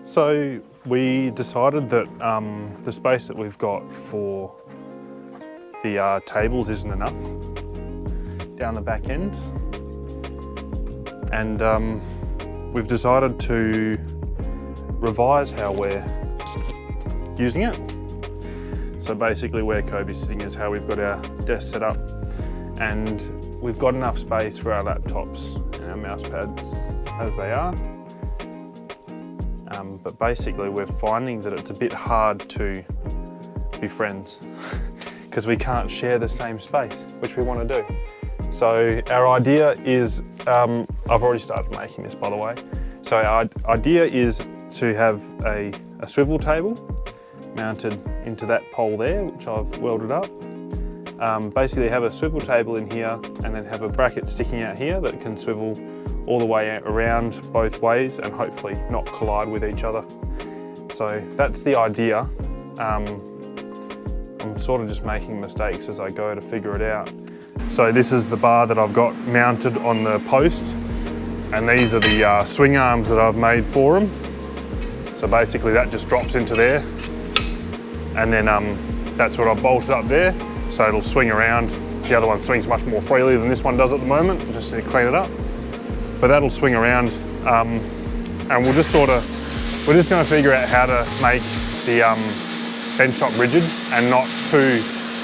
So we decided that the space that we've got for the tables isn't enough down the back ends, and we've decided to revise how we're using it. So basically where Kobe's sitting is how we've got our desk set up, and we've got enough space for our laptops and our mouse pads as they are. But basically we're finding that it's a bit hard to be friends because we can't share the same space, which we want to do. So our idea is, I've already started making this, by the way. So our idea is to have a swivel table mounted into that pole there, which I've welded up. Basically have a swivel table in here and then have a bracket sticking out here that can swivel all the way around both ways and hopefully not collide with each other. So that's the idea. I'm sort of just making mistakes as I go to figure it out. So this is the bar that I've got mounted on the post, and these are the swing arms that I've made for them. So basically that just drops into there, and then that's what I've bolted up there, so it'll swing around. The other one swings much more freely than this one does at the moment. I just need to clean it up. But that'll swing around, and we're just going to figure out how to make the bench top rigid and not too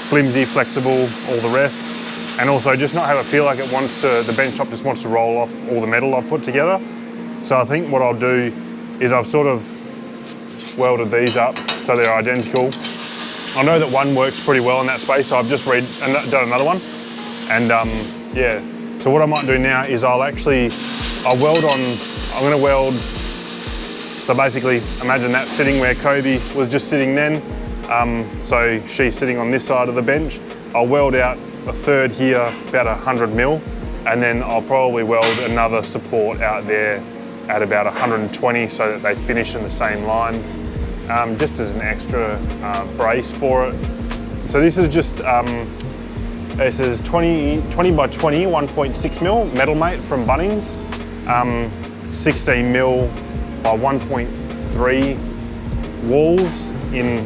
flimsy, flexible, all the rest. And also just not have it feel like the bench top just wants to roll off all the metal I've put together. So I think what I'll do is I've sort of welded these up so they're identical. I know that one works pretty well in that space, so I've just done another one. And yeah, so what I might do now is I'm gonna weld, so basically imagine that sitting where Kobe was just sitting then. So she's sitting on this side of the bench. I'll weld out a third here, about 100 mil, and then I'll probably weld another support out there at about 120 so that they finish in the same line, just as an extra brace for it. So this is just, this is 20 by 20, 1.6 mil Metal Mate from Bunnings, 16 mil by 1.3 walls in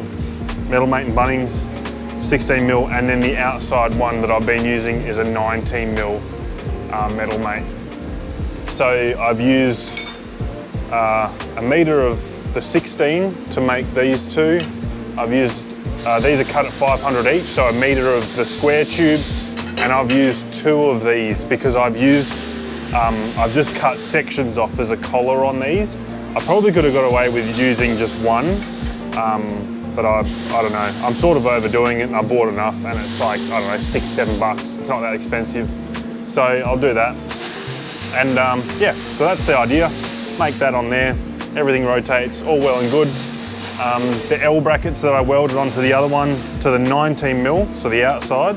Metal Mate and Bunnings, 16 mil, and then the outside one that I've been using is a 19 mil Metal Mate. So I've used a metre of the 16 to make these two. I've used, these are cut at 500 each, so a metre of the square tube, and I've used 2 of these because I've just cut sections off as a collar on these. I probably could have got away with using just one, but I don't know. I'm sort of overdoing it, and I bought enough, and it's like, I don't know, $6-7. It's not that expensive. So I'll do that. And yeah, so that's the idea. Make that on there. Everything rotates, all well and good. The L brackets that I welded onto the other one, to the 19 mil, so the outside,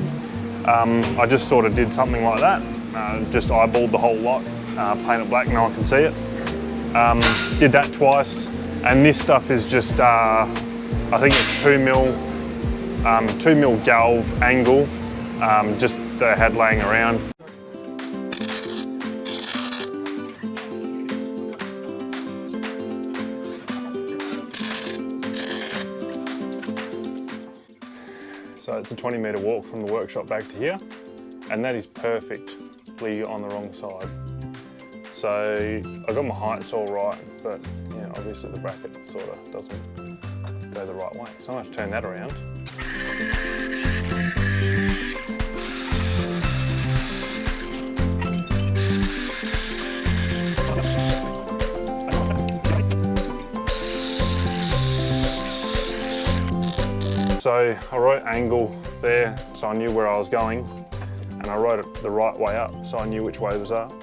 I just sort of did something like that. Just eyeballed the whole lot, paint it black, no one can see it. Did that twice, and this stuff is just, I think it's 2 mil galv angle, just that I had laying around. So it's a 20-metre walk from the workshop back to here, and that is perfectly on the wrong side. So I got my heights all right, but yeah, obviously the bracket sort of doesn't go the right way. So I'm going to turn that around. So I wrote angle there, so I knew where I was going, and I wrote it the right way up, so I knew which way was up.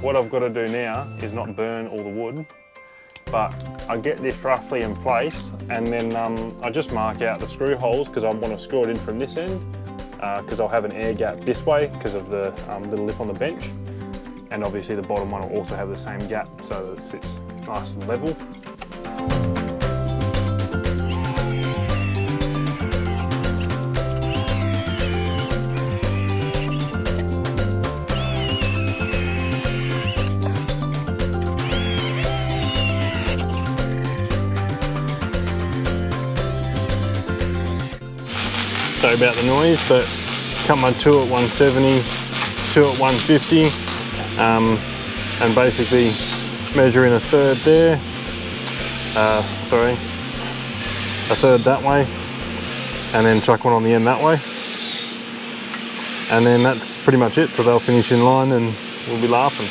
What I've got to do now is not burn all the wood, but I get this roughly in place, and then I just mark out the screw holes because I want to screw it in from this end, because I'll have an air gap this way because of the little lip on the bench, and obviously the bottom one will also have the same gap so that it sits nice and level. Sorry about the noise, but cut my 2 at 170, 2 at 150, and basically measure in a third there. A third that way, and then chuck one on the end that way. And then that's pretty much it, so they'll finish in line and we'll be laughing.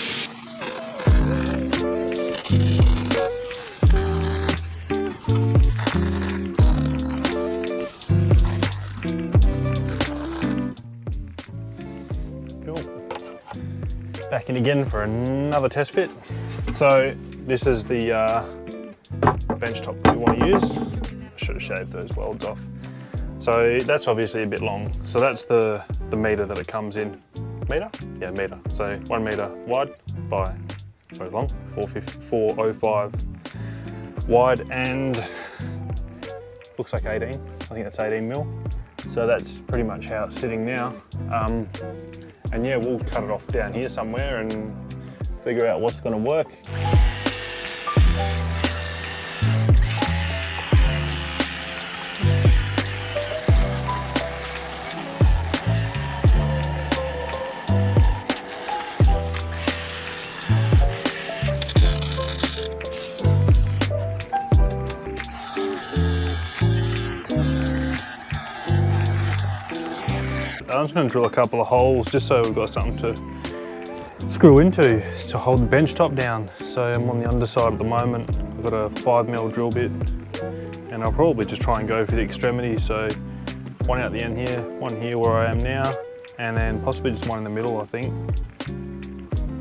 Back in again for another test fit. So this is the bench top that we want to use. I should have shaved those welds off. So that's obviously a bit long. So that's the meter that it comes in. Meter? Yeah, meter. So 1 meter wide by, very long, 405 wide, and looks like 18. I think that's 18 mil. So that's pretty much how it's sitting now. And yeah, we'll cut it off down here somewhere and figure out what's going to work. I'm just going to drill a couple of holes just so we've got something to screw into to hold the bench top down. So I'm on the underside at the moment. I've got a 5mm drill bit, and I'll probably just try and go for the extremity. So one out the end here, one here where I am now, and then possibly just one in the middle, I think.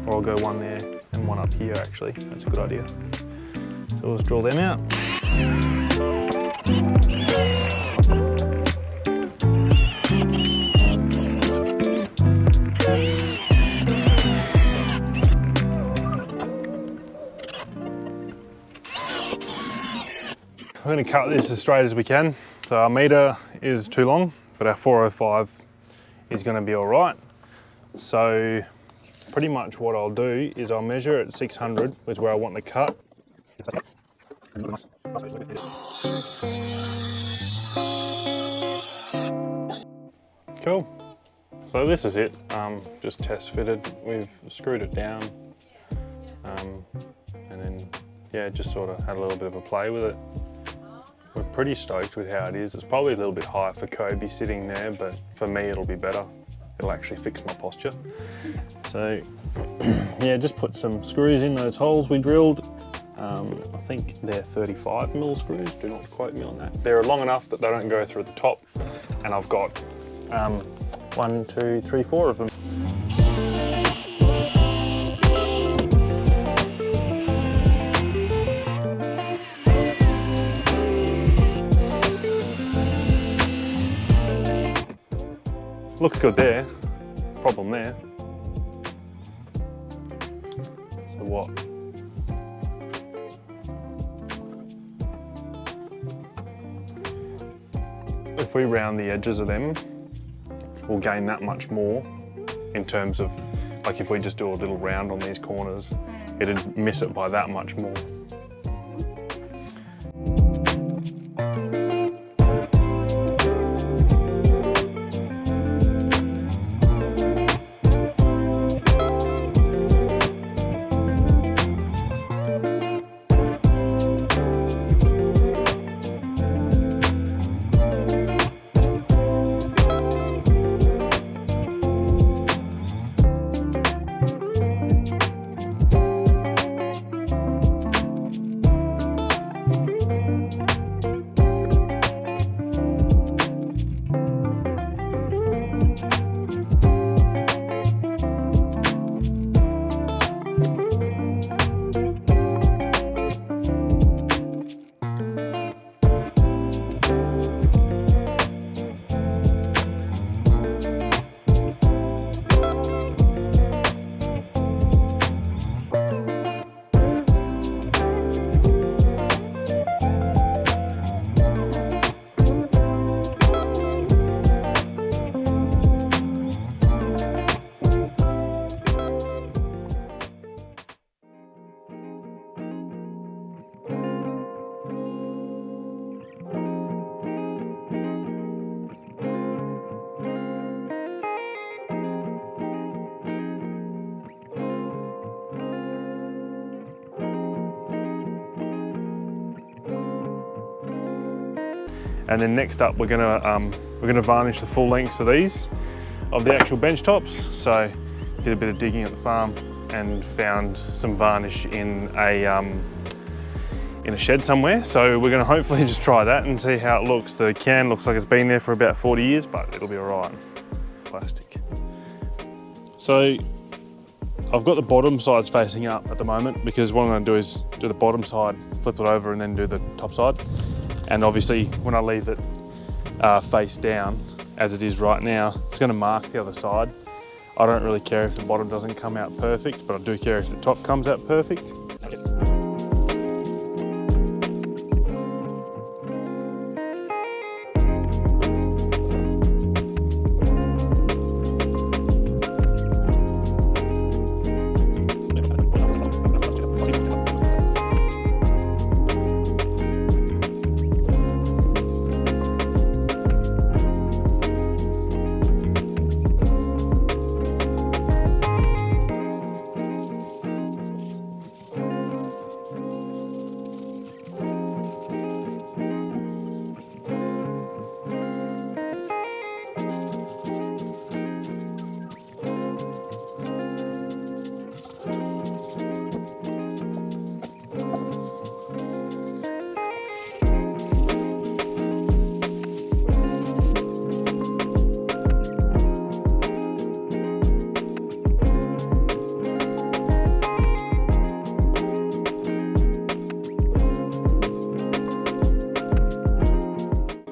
Or I'll go one there and one up here actually. That's a good idea. So let's drill them out. We're going to cut this as straight as we can. So our meter is too long, but our 405 is going to be all right. So pretty much what I'll do is I'll measure at 600, which is where I want the cut. Cool. So this is it, just test fitted. We've screwed it down, and then yeah, just sort of had a little bit of a play with it. We're pretty stoked with how it is. It's probably a little bit high for Kobe sitting there, but for me it'll be better. It'll actually fix my posture. So yeah, just put some screws in those holes we drilled. I think they're 35mm screws, do not quote me on that. They're long enough that they don't go through the top, and I've got 1, 2, 3, 4 of them. Looks good there, problem there. So what? If we round the edges of them, we'll gain that much more in terms of, like if we just do a little round on these corners, it'd miss it by that much more. And then next up, we're gonna varnish the full lengths of these, of the actual bench tops. So did a bit of digging at the farm and found some varnish in a shed somewhere. So we're gonna hopefully just try that and see how it looks. The can looks like it's been there for about 40 years, but it'll be all right. Plastic. So I've got the bottom sides facing up at the moment because what I'm gonna do is do the bottom side, flip it over and then do the top side. And obviously when I leave it face down, as it is right now, it's gonna mark the other side. I don't really care if the bottom doesn't come out perfect, but I do care if the top comes out perfect.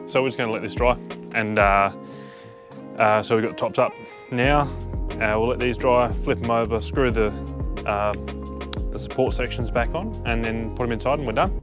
So we're just going to let this dry, and so we've got the tops up now. We'll let these dry, flip them over, screw the support sections back on, and then put them inside and we're done.